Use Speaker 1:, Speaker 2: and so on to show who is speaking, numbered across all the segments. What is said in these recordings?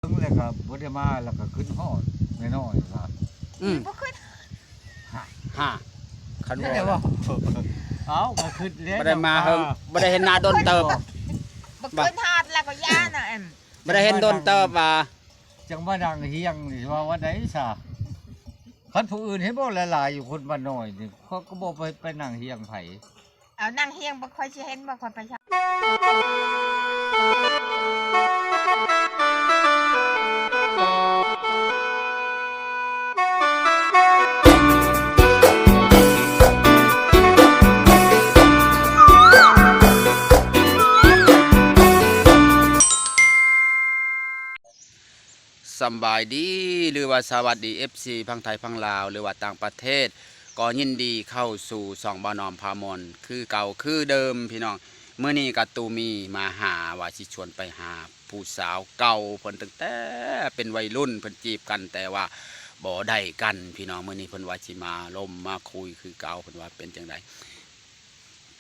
Speaker 1: ถึงเลยครับบ่ได้มาแล้วก็ขึ้นฮอดไม่น้อยครับ
Speaker 2: บ่ขึ้น
Speaker 3: ฮะคัน
Speaker 1: ได้
Speaker 3: ว่า
Speaker 1: บ่เอ้าก็ขึ้นแล้ว
Speaker 3: บ่ได้มาเฮิงบ่ได้เห็นหน้าโดนเติบ
Speaker 2: บ่ขึ้นฮอดแล้วก็ย่าน่ะ
Speaker 3: บ่ได้เห็นโดนเติบว่า
Speaker 1: จังว่าดังเฮียงนี่ว่าวันไหนซะคันผู้อื่นเห็นบ่หลายๆอยู่คนบ้านน้อยนี่เขาก็บ่ไปนั่งเฮียงไผ
Speaker 2: เอานั่งเฮียงบ่ค่อยสิเห็นบ่ค่อยไปชัก
Speaker 3: สำบายดีหรือว่าสวัสดี FC พังไทยพังลาวหรือว่าต่างประเทศก็ยินดีเข้าสู่ช่องบ่าวนอมพามนคือเก่าคือเดิมพี่น้องเมื่อนี้กับตูมีมาหาว่าสิชวนไปหาผู้สาวเก่าเพิ่นตั้งแต่เป็นวัยรุ่นเพิ่นจีบกันแต่ว่าบ่ได้กันพี่น้องเมื่อนี้เพิ่นว่าสิมาล่มมาคุยคือเก่าเพิ่นว่าเป็นจังได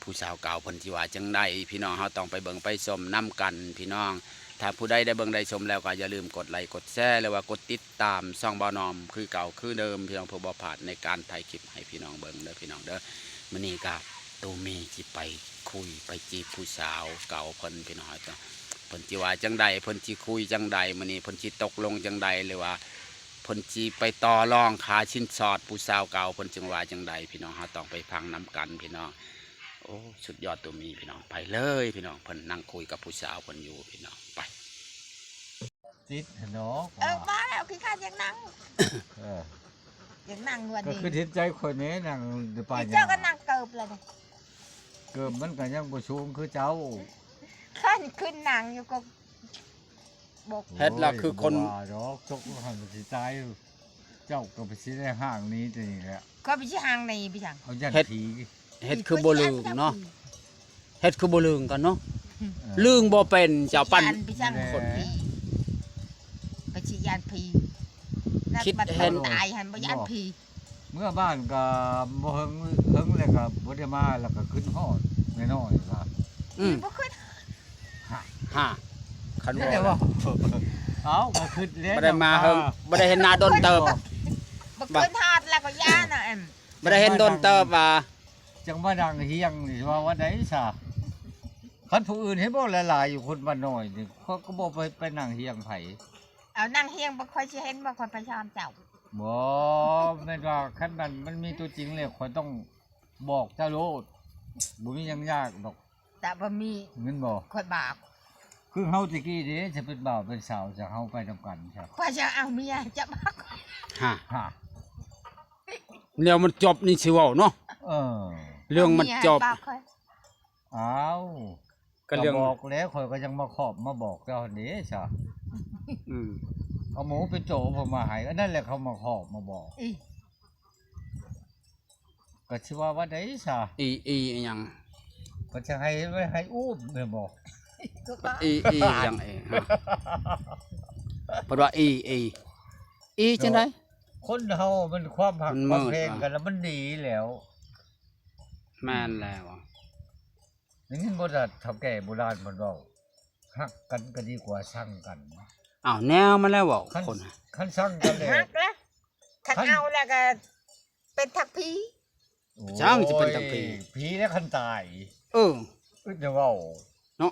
Speaker 3: ผู้สาวเก่าเพิ่นสิว่าจังไดพี่น้องเฮาต้องไปเบิ่งไปชมนํกันพี่น้องถ้าผู้ใดได้เบิ่งได้ชมแล้วก็อย่าลืมกดไลค์กดแชร์หรือว่ากดติดตามช่องบ่าวนอมคือเก่าคือเดิมพี่น้องเพื่อบ่พลาดในการถ่ายคลิปให้พี่น้องเบิ่งเด้อพี่น้องเด้อมื้อนี้ก็ตูมีสิไปคุยไปจีบผู้สาวเก่าเพิ่นพี่น้องจ้ะเพิ่นสิว่าจังใดเพิ่นสิคุยจังใดมื้อนี้เพิ่นสิตกลงจังใดหรือว่าเพิ่นสิไปต่อรองค่าชิ้นสอดผู้สาวเก่าเพิ่นจึงว่าจังใดพี่น้องเฮาต้องไปฟังนํกันพี่น้องโอ้สุดยอดตูมีพี่น้องไปเลยพี่น้องเพิ่นนั่งคุยกับผู้สาวเพิ่นอยู่พี่น้องไป
Speaker 1: ติดเนาะ
Speaker 2: มาแล้วขี้ข้านอยากนั่งอยากนั่งวัน
Speaker 1: ก็
Speaker 2: นี้
Speaker 1: คือเห็นใจคนนี้นั่งไป
Speaker 2: เจ้าก็นั่งเกิบเลย
Speaker 1: เกิบมันก็ยังบ่สูงคือเจ้า
Speaker 2: ข้านขึ้นนั่งอยู่ก็บก
Speaker 3: เฮ็ดล่ะคือคน
Speaker 1: ว่าดอกตกหันสิตายเจ้าก็ไปสิได้ห้างนี้ตัวนี้แหละ
Speaker 2: ก็ไปสิห่างในพี่จัง
Speaker 1: เอายันผี
Speaker 3: เฮ็ดคือบ่ลืมเนาะเฮ็ดคือบ่ลืมกันเนาะลืมบ่เป็นเจ้าปั้น
Speaker 2: พี่จังคนผีไปสิยานผี
Speaker 3: คิดเห็น
Speaker 2: ตายหันบ่ยานผี
Speaker 1: เมื่อบ้านก็บ่เฮิงเลยครับบ่ได้มาแล้วก็ขึ้นฮอดน้อยๆครับ
Speaker 2: บ่ขึ้น
Speaker 3: ฮะคันว่า
Speaker 1: ได้บ่เอ้าก็ขึ้นแล้ว
Speaker 3: บ่ได้มาเฮิงบ่ได้เห็นหน้าโดนเติบ
Speaker 2: บ่ขึ้นฮอดแล้วก็ย่าน่ะ
Speaker 3: บ่ได้เห็นโดนเติบว่า
Speaker 1: จังว่าดังเฮียงนี่ว่าวันไหนซะคันผู้อื่นเห็นบ่หลายๆอยู่คนบ้านน้อยนี่เขาก็บ่ไปนั่งเฮียงไผ
Speaker 2: เอานั่งเฮียงบ่ค่อยสิเห็นบ่ค่อยไปชามเจ้า
Speaker 1: บ่แม่นว่าคันมันมีตัวจริงเลยข้อยต้องบอกเจ้าโลดบ่มีหยังยากดอก
Speaker 2: แต่บ่มี
Speaker 1: เงินบ่
Speaker 2: ค่อยบาป
Speaker 1: คือเฮาตะกี้นี่จะเป็นบ่าวเป็นสาวจะเฮาไปนำกันครับ
Speaker 2: ข้อยจะเอาเมียจะบาป
Speaker 3: ฮะเรื่องมันจบนี่สิเว้าเนาะเรื่องมันจบ
Speaker 1: อ้าวก็เรื่องบอกแล้วข่อยก็ยังมาขอบมาบอกเจ้านี้ซะเอาหมูไปโจผมมาให้นั่นแหละเขามาขอบมาบอกก็ชื่อว่าได้ซะ
Speaker 3: อีหยัง
Speaker 1: ก็จะให้ไว้ให้อุ้มเนี่ยบอก
Speaker 3: อีหยังเพราะว่าอีจังได๋
Speaker 1: คนเฮามันความหักความแพงกันแล้วมันดีแล้ว
Speaker 3: แม่นแล้ว
Speaker 1: นี่บ่ได้เฒ่าแก่โบราณมันเว้าฮักกันก็ดีกว่าชังกัน
Speaker 3: อ้าวแนวมาแล้วเว้าคน
Speaker 1: คันชังกันแล้ว
Speaker 2: ฮักแล้วคันเอาแล้วก็เป็นทักผี
Speaker 3: ช่างสิเป็นทักผี
Speaker 1: ผีแล้วคันตายจะเว้า
Speaker 3: เนาะ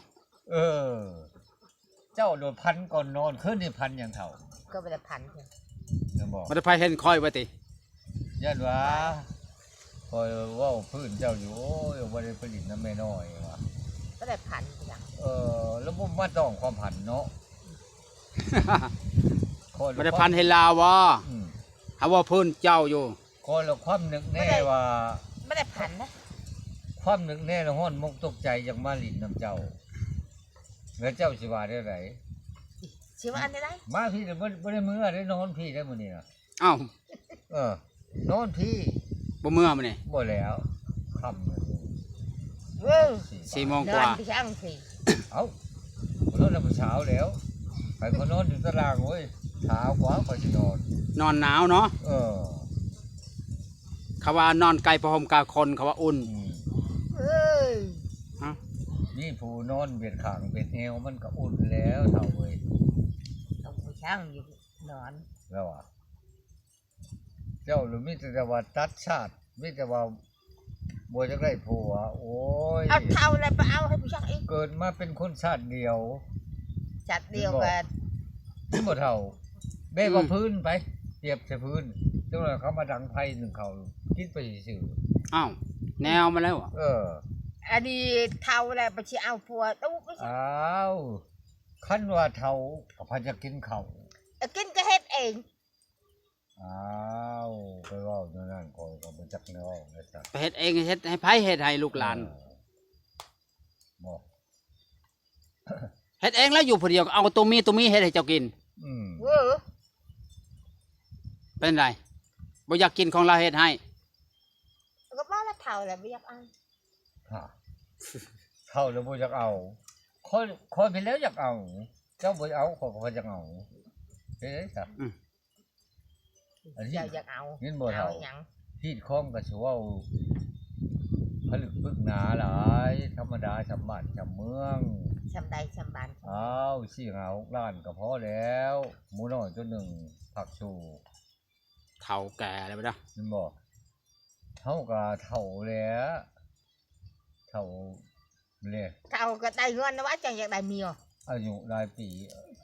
Speaker 1: เจ้าโดนพันก่อนนอนคืนนี่พันหยังเฒ่า
Speaker 2: ก็บ่ได้พันเพิ่น
Speaker 1: จะบอก
Speaker 3: บ่ได้ไปเห็นคอยว่าติ
Speaker 1: ยันว่าคอยเว้าพื้นเจ้าอยู่โอ้ยบ่ได้ผลิตน้ำแม่น้อยว่า
Speaker 2: บ่ได้พันจัง
Speaker 1: แล้วบ่มาต้องความพันเนาะ
Speaker 3: บ่ได้พันให้ลาวบ่หาว่าพื้นเจ้าอยู่
Speaker 1: คนละความนึกแน่ว่า
Speaker 2: บ่ได้พันนะ
Speaker 1: ความนึกแน่ละฮ้อนมกตกใจอย่างมาลิ้นน้ำเจ้าแล้วเจ้าสิว่าได้ได
Speaker 2: สิว่าอันใด
Speaker 1: มาพี่บ่ได้มื้อได้นอนพี่ได้มื้อนี้น่ะ
Speaker 3: อ้าวน
Speaker 1: อนพี่
Speaker 3: บ่มื้อมื้อนี้
Speaker 1: บ่แล้วค่ำ
Speaker 3: 4 โมงกว่า
Speaker 2: พี่ช่างสิ
Speaker 1: เอ้านอนแต่เช้าแล้วไปก็นอนอยู่ตารางโอ้ยเช้ากว่าก็สินอน
Speaker 3: หนาวเนาะเขาว่านอนไกลพระห่มกาคนเขาว่าอุ่น
Speaker 1: นี่ผู้นอนเบียดขางเบียดเอวมันก็อุ่นแล้วเท่าเว้ย
Speaker 2: ช่างอยู่นอน
Speaker 1: แล้วอ่ะเจ้าหรือมิแต่ว่าตัดชาติมิแต่ว่าบัวจะได้ผัวโอ้ย
Speaker 2: เอาเท่าอะไรไปเอาให้ผู้ช่างอีก
Speaker 1: เกิดมาเป็นคนชาติเดียว
Speaker 2: จัดเดียวกัน
Speaker 1: บ่เท่าเบ้ว่าพื้นไปเทียบใส่พื้นจังหวะเขามาดังไพ่หนึ่งเขาคิดไปสื่อ
Speaker 3: อ้าวแนวมาแล้วอะ
Speaker 2: อันนี้เท่าอะไรไปชี้เอาผัวตู้ไม่ใช่
Speaker 1: อ้าวขั้นว่าเท่ากับพันจะกินเขา
Speaker 2: กินก็เฮ็ดเอง
Speaker 1: อ้าวไปเว่าเนั่นนั่นคอยก็บ่จักแนวนะจ๊ะ
Speaker 3: ไปเฮ็ดเองเฮ็ดให้ไผเฮ็ดให้ลูกหลาน
Speaker 1: บอก
Speaker 3: เฮ็ดเองแล้วอยู่ผู้เดียวเอาตัวมีเฮ็ดให้เจ้ากิน
Speaker 2: เออ
Speaker 3: เป็นไรบ่อยากกินของเราเฮ็ดให้
Speaker 2: ก็บอกว่าเท่าอะไรไม่อยากเอา
Speaker 1: ฮะเท่าแล้วบ่จักเอาคอยไปแล้วอยากเอา เจ้าบ่เอาขอยก็บ่จักเอาเฮ้ยครับ อันนี้
Speaker 2: อยากเอา
Speaker 1: เงินบ่เท่า
Speaker 2: หยัง
Speaker 1: ที่คล้องก็สิเว้าผลึกปึกหนาหลายธรรมดาชำบ้านชำเมือง
Speaker 2: สำใดสำบาน
Speaker 1: อ้าวสี่หา6ล้านก็พอแล้วหมูน้อยตัวหนึ่งผักชู
Speaker 3: เฒ่าแก่แล้วบ่ดะ
Speaker 1: นั่นบ่เท่ากับเท่าแล้วเท่าเลย
Speaker 2: เท่าก็ได้เงินนะว่าจังอยากได้เมีย
Speaker 1: อายุหลายปี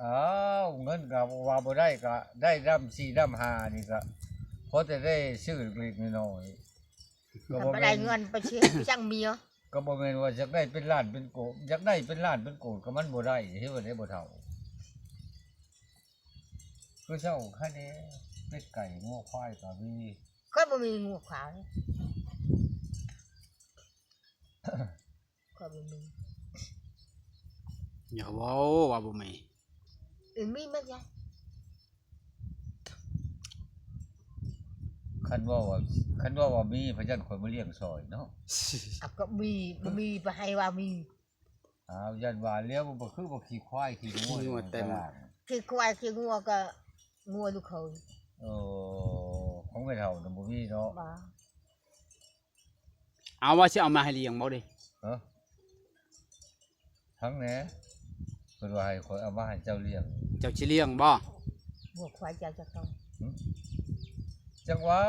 Speaker 1: อ้าวเงินก็ว่าบ่ได้ก็ได้ดำ4ดำ5นี่ก็พอจะได้ซื้อเล็กๆน้อยๆก็
Speaker 2: ถ้า
Speaker 1: บ่
Speaker 2: ไป
Speaker 1: แม่
Speaker 2: ได้
Speaker 1: น
Speaker 2: เงินไปเชื่อช่างเมีย
Speaker 1: ก็บ่แม่นว่าอยากได้เป็นล้านเป็นโกดอยากได้เป็นล้านเป็นโกดก็มันบ่ได้เฮ็ดบ่ได้บ่เท่าคือเจ้าคันนี้เป็ดไก่งัวควายก็มี
Speaker 2: ก็บ่มีงูขาวเลยก็บ่มี
Speaker 3: อย่าเว้าว่าบ่มี
Speaker 2: มีมั้ยยาย
Speaker 1: คันว่ามีพระจันทร์ข่อยมาเลี้ยงซอยเนาะ
Speaker 2: ก็มีบ่มีไปให้ว่ามี
Speaker 1: อ้าวยันว่าเลี้ยงบ่คือบ่ขี้ควายขี้งัวอยู่ในตลาด
Speaker 2: คือควายคืองัวก็งัวลูกเขา
Speaker 1: ของไม่เท่าน่ะบ่มีเนาะ
Speaker 2: บ่
Speaker 3: เอาว่าสิเอามาให้เลี้ยงบ่ดิ
Speaker 1: เอ้อทั้งแหน่เพิ่นว่าให้ข่อยเอามาให้เจ้าเลี้ยง
Speaker 3: เจ้าสิเลี้ยงบ่
Speaker 2: งัวควายเจ้าจะต้อง
Speaker 1: จังว่า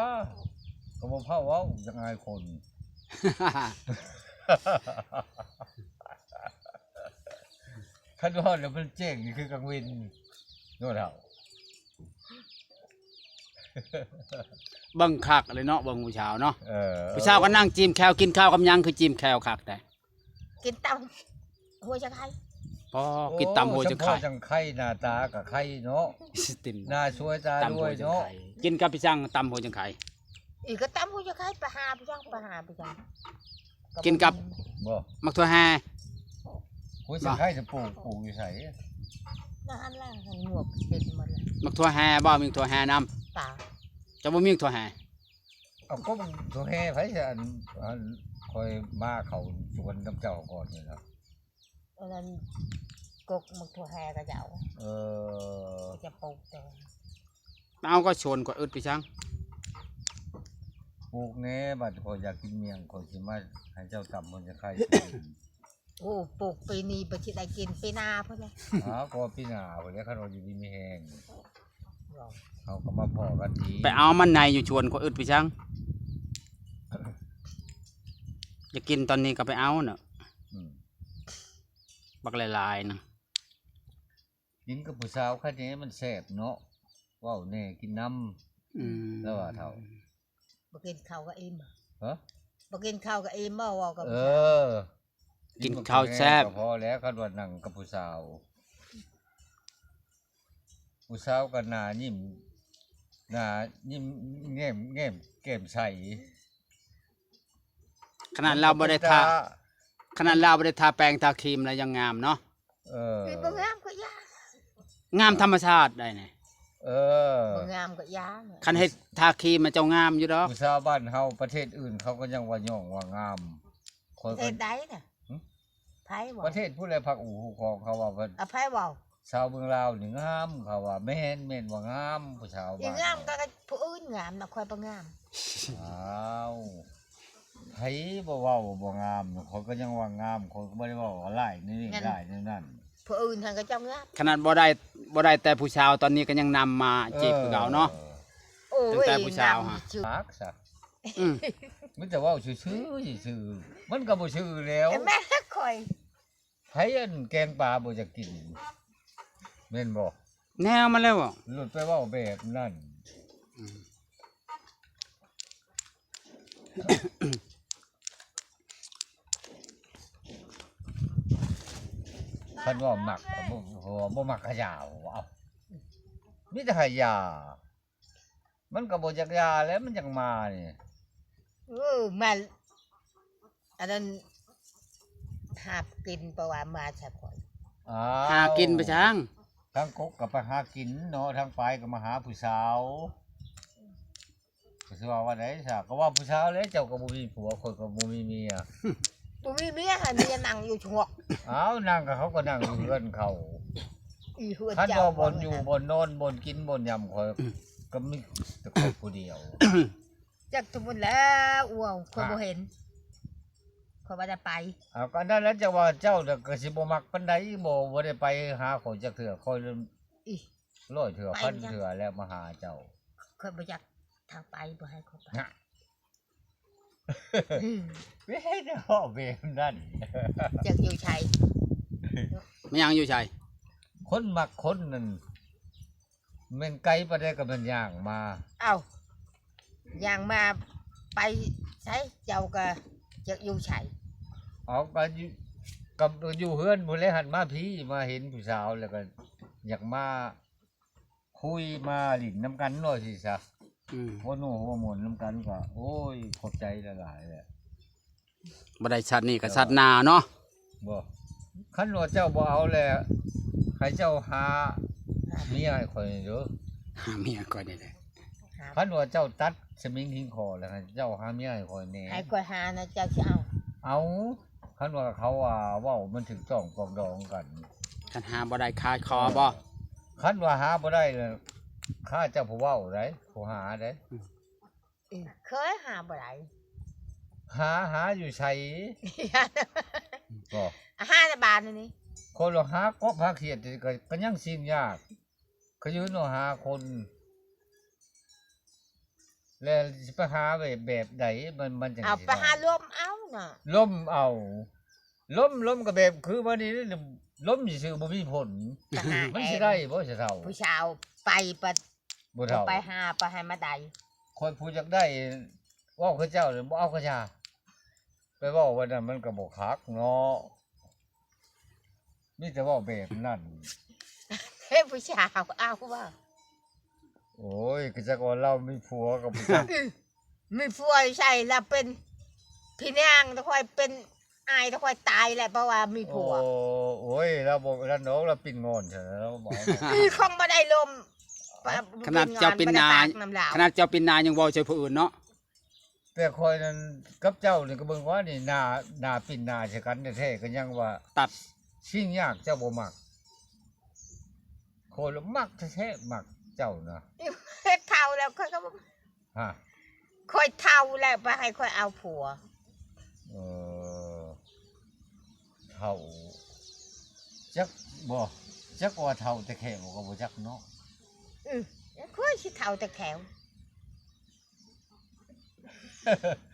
Speaker 1: ก็บ่พาเว้าจังอายคน คันว่าแล้วมันเจ๊งนี่คือกลางวินโน่นเท่า
Speaker 3: เบิ่งคักเลยเนาะเบิ่งผู้ชาวเนาะ
Speaker 1: เออ
Speaker 3: ผู้ชาวก็นั่งจิ้มแควกินข้าวกับหยังคือจิ้มแควคักแต่
Speaker 2: กินเต้าหัวจะใคร
Speaker 3: พอกินตำหัวจะ
Speaker 1: ไข่
Speaker 3: ไข่
Speaker 1: จังไข่หน้าตากับไข่เนาะ
Speaker 3: ติ่ม
Speaker 1: หน้าสวยตา
Speaker 3: ตำ
Speaker 1: ด้
Speaker 3: หั
Speaker 1: ว
Speaker 3: วย จัง
Speaker 1: เนาะ
Speaker 3: ไข่กินกับพี่ช่างตำหัวจังไข่
Speaker 2: อีกก็ตั้มหัวจะใครไปหาไปจัง
Speaker 3: กินกับ
Speaker 1: บ่
Speaker 3: มักถั่วแฮ
Speaker 1: หัวจังไข่จะปลูกอยู่ไส
Speaker 2: นั่นแหละหันหมวกเป็นหมดเลย
Speaker 3: มักถั่วแฮบ่มีถั่วแฮนำ
Speaker 2: ตา
Speaker 3: จะบ่มีถั่วแฮ
Speaker 1: เอาก็มันตัวแห่ไผจะอันคอยมาเขาสวนน้ำเจ้าก่อนนี่ครับ
Speaker 2: อันนั้นกกมันถั่วแฮกระเจ้า
Speaker 1: เออ
Speaker 2: จะปลูกแต่
Speaker 3: เอาก็ชวนกว่าอึดพี่ช่าง
Speaker 1: ปลูกแหน่บัดคอยอยากกินเมียงคอยสิมาให้เจ้าตำมันจะไข่
Speaker 2: โอ้ปลูกปีนี้ไปชิได้กินปีหน้าเพื่อนเลย
Speaker 1: อ้าวก็ปีหน้าพุ่นแหล้วคันว่าอยู่ดีมีแฮงเขาก็มาพอกันที
Speaker 3: ไปเอามันในอยู่ชวนกว่าอึดพี่ช่างอยากกินตอนนี้ก็ไปเอาเนาะ
Speaker 1: อืม
Speaker 3: บักหลายๆนะ
Speaker 1: กินกับผู้สาวคันนี้มันแซ่บเนาะว้าวแน่กินน้ำ
Speaker 3: อืม
Speaker 1: แล้วว่าเท่า
Speaker 2: บ่กินข้าวกับเอ็ม
Speaker 1: ฮะ
Speaker 2: บ่กินข้าวกับเอ็มบ่ว่ากับ
Speaker 3: กินข้าวแซ่บ
Speaker 1: ก็พอแล้วคันว่านั่งกับผู้สาวก็หน้ายิ้มแง้มแก้มใส
Speaker 3: ขนาดเราบ่ได้ทาแป้งทาครีมแล้วยังงามเนาะ
Speaker 2: มีบ่งามก็ยาง
Speaker 3: ามธรรมชาติได้ไง
Speaker 2: บ่งามก็ยาง
Speaker 3: คันเฮ็ดทาครีมมันเจ้างามอยู่ดอก
Speaker 1: ผู้สาวบ้านเฮาประเทศอื่นเขาก็ยังว่าย่องว่างามค
Speaker 2: ป
Speaker 1: อย
Speaker 2: ระเท
Speaker 1: ก็
Speaker 2: ศใดน่ะไผบ่
Speaker 1: ประเทศผู้ใดพักอู่ฮู้ของเขาว่า
Speaker 2: อภัยบ่
Speaker 1: ชาวเมืองลาวนี่งามเขาว่าแม่นว่างามผู้สาว
Speaker 2: อี
Speaker 1: บ้าน
Speaker 2: งามก็ผู้อื่นงามน่ะค่อยบ่งาม
Speaker 1: อ้าวไผบ่เว้าบ่งามเขาก็ยังว่างามเขาก็บ่ได้เว้าว่าหลายนี่หลายนี่นั่น
Speaker 2: ผู้ ผู้อื่นทางก็เจ้าเงือก
Speaker 3: ขนาดบ่ได้แต่ผู้ชาวตอนนี้ก็ยังนำมาจีบคือเก่าเนาะ
Speaker 2: โอ้
Speaker 3: ตั้ง
Speaker 2: ย
Speaker 3: แต่ผู้สาวฮะ
Speaker 2: นำชื่อ
Speaker 1: มักซะ
Speaker 3: อืม
Speaker 1: มันจะเว่าชื่อๆมันก็บ่ชื่อแล้ว
Speaker 2: แม่คอย
Speaker 1: ไผอันแกงปลาบ่จะกินแม่นบ่
Speaker 3: แนวมาแล้วบ่
Speaker 1: หลุดไปเว้าแบบนั้น
Speaker 3: อืม
Speaker 1: คันว่ามักบ่มักขยาวเอามีแต่ขยามันก็บ่จักยาแล้วมันจังมานี่
Speaker 2: มาอันนั้นหาบกินประว่ามาซะก่อน
Speaker 1: อ้า
Speaker 3: หากินไปช้าง
Speaker 1: ทางกกก็ไปหากินเนาะทางไปก็มาหาผู้สาวผู้สาวว่าไดซะก็ว่าผู้สาวแล้วเจ้าก็บ่มีผัวคนก็บ่มีเมีย
Speaker 2: บ่มีเมียให้เมียนั่งอยู่ชวก
Speaker 1: อ้าวนั่งกับเขาก็นั่งอยู่เรือนเขา
Speaker 2: อีเฮือน
Speaker 1: คัน
Speaker 2: เจ้า
Speaker 1: บ่บนอยู่บนนอนบนกินบนยำคอยก็มีแต่คอยผู้เดียว
Speaker 2: จักทุกคนแล้วอ้วคนบ่เห็นคนบ่ได้ไป
Speaker 1: เอาก็นั่นแล้วจะว่าเจ้าน่ะก็สิบ่มักปานใดบ่ได้ไปหาคนจักเทื่อคอย
Speaker 2: อี
Speaker 1: ร้อยเทื่อพันเทื่อแล้วมาหาเจ้า
Speaker 2: คนบ่อยากทางไปบ่ให้คนไป
Speaker 1: นะ เว้ยเนาะเวมนั่น
Speaker 2: จักอยู่ชัย
Speaker 3: ไม่ยังอยู่ชาย
Speaker 1: คนมักคนนั่นแม่นไกลปานใดก็มันย่างมา
Speaker 2: เอ้าอย่างมาไปใช้เจ้าก็จักอยู่ชัย
Speaker 1: เอาก็อยู่กับอยู่เฮือนพุ่นเลยหันมาพี่มาเห็นผู้สาวแล้วก็อยากมาคุยมาหลินน้ำกันหน่อยสิซะ
Speaker 3: อืม
Speaker 1: หัวหนูหัวหมุนน้ำกันก็โอ้ยขอบใจหลายๆเลย
Speaker 3: บ่ได้ชัดนี่ก็ชัดหน้าเนาะ
Speaker 1: บ่คันว่าเจ้าบ่เอาแล้วให้เจ้าหาเมียให้ข่อยเด้อ
Speaker 3: หาเมียก่อนนี่แหละ
Speaker 2: หา
Speaker 1: คันว่าเจ้าตัดสมิงทิ้งคอแล้วให้เจ้าหาเมียให้ข่อยแหน่
Speaker 2: ให้กว่าหานะเจ้าสิเอา
Speaker 1: เอาคันว่าเขาว่าเว้ามันถึงต้องปรองดองกัน
Speaker 3: คันหาบ่ได้คายคอบ่
Speaker 1: คันว่าหาบ่ได้เลยข้าเจ้าผู้เว้าได้ผู้หาได้
Speaker 2: เคยหาบ่ได้
Speaker 1: หาอยู่ไสบ่
Speaker 2: หาในบ้านนี่
Speaker 1: คนเราหากบหาเขียดก็ยังสิ่งยากก็ยืนว่าหาคนแล้วสิไปหาแบบใดมันจัง
Speaker 2: เอา
Speaker 1: สิ
Speaker 2: ไปหา
Speaker 1: ได้
Speaker 2: ลมเอาน่ะ
Speaker 1: ล้มเอาล้มก็แบบคือวันนี้ล้มซื่อๆบ่มีผล
Speaker 2: ไปหา
Speaker 1: มันสิได้บ่สิเท่า
Speaker 2: ผู้ชาวไปปะ
Speaker 1: บ่เท่า
Speaker 2: ไปหาไปให้มาได้
Speaker 1: คนผู้จักได้เว้าคือเจ้านี่บ่เอากระชาไปเว้าว่านั้นมันก็บ่คักเนาะมีแต่เว้าแบบนั้น
Speaker 2: เฮ้ยผู้ชาวเอาว่า
Speaker 1: โอ้ยก็จักว่าเรามีผัวกับผู้จัก
Speaker 2: มีผัวใช่แล้วเป็นพี่นางตะคอยเป็นอายตะคอยตายแหละเพราะว่ามีผัว
Speaker 1: โอ้ยเราบ่เราน้องเราปิ่นงอนใช่แล้วเราบอก
Speaker 2: คงบ่ได้ลม
Speaker 3: ขนาดเจ้าเป็นนา
Speaker 2: บ่ได้ปกน้ำลาว
Speaker 3: ขนาดเจ้าเป็นนายังเว้าใส่ผู้อื่นเนาะ
Speaker 1: แต่คอยนั้นกับเจ้านี่ก็เบิ่งว่านี่หน้าปิ่นหน้าใช่กันแท้ๆก็ยังว่า
Speaker 3: ตัด
Speaker 1: สิ่งยากเจ้าบ่มักคนละมักแท้ๆมักเจ้านะ
Speaker 2: เฮ็ดเท่าแล้วค่อยก็บ่
Speaker 1: ฮะ
Speaker 2: ค่อยเท่าแล้วไปให้ค่อยเอาผัว
Speaker 1: เออเท่าจักบ่จักว่าเท่าแต่แค่บ่ก็บ่จักเนาะ
Speaker 2: ค่อยสิเท่าแต่แขว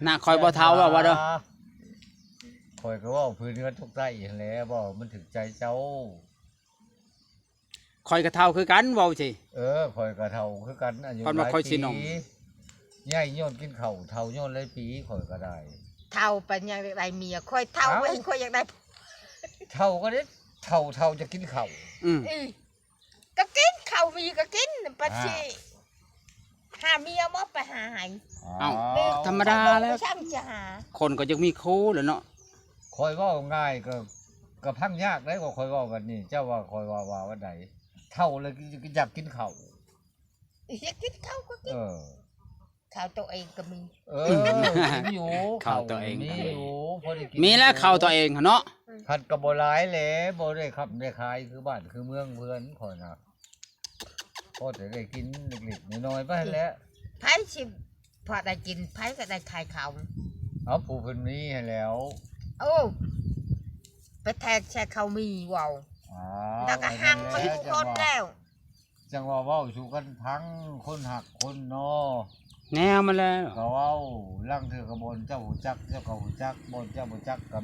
Speaker 3: หน้าคอยบ่เท่าว่าเด้อ
Speaker 1: คอยก็เว่าพื้นเนื้อทุกไร่แหล้วบ่มันถึงใจเจ้า
Speaker 3: คอยก็เท่าคือกันเว้าสิ
Speaker 1: คอยก็เท่าคือกันอายุ
Speaker 3: ก่อนว่าคอยสิน้อง
Speaker 1: ใหญ่ย้อนกินข้าวเท่าย้อนหลายปีคอยก็ได้
Speaker 2: เท่าเป็นยังได้เมียค่อยเท่า
Speaker 1: เอ้า
Speaker 2: ไว้ค่อยอยากได้
Speaker 1: เท่าก็ได้เท่าจะกินข้าว
Speaker 3: อืม
Speaker 2: อีก็กินข้าวมีก็กินปะสิหาเมียบ่ไปหาให้
Speaker 3: เอ้าธรรมดาแล้ว
Speaker 2: ช่างจะหา
Speaker 3: คนก็ยังมีคู่แหล้วเนาะ
Speaker 1: คอยเว่าง่ายก็พังยากได้ก็คอยเว่ากันนี่เจ้าว่าคอยว่าใดเท่าเลยอยากกินข้าว
Speaker 2: อยากกินข้าวก็กิน
Speaker 1: เออ
Speaker 2: ข้าวตัวเองก็มี
Speaker 1: กินอยู่
Speaker 3: ข้าวตัวเอง
Speaker 1: มีอยู่พอได้กิน
Speaker 3: มีแล้วเข้าตัวเองเนาะ
Speaker 1: ขัดกับบ่หลายแหละบ่ได้ขับได้ขายคือบ้านคือเมืองเพื่อนข่อยน่ะพอจะได้กินเล็กๆน้อยๆไปหั่นแหล้ว
Speaker 2: ไผสิพอได้กินไผก็ได้ขายข้าว
Speaker 1: เอาผู้เพิ่นมีให้แล้ว
Speaker 2: โอ้ไปแทกแช่ข้าวมีว้าว
Speaker 1: อ
Speaker 2: แล้วก็หังมาทุกคนแล้ว
Speaker 1: จังว่าเว้าสู่กันพังคนหักคนนอ
Speaker 3: แนวมาแล้ว
Speaker 1: ก็เว้าลังเถือกระบนเจ้าหูจักเจ้าก็หูจักบนเจ้าบ่จักก็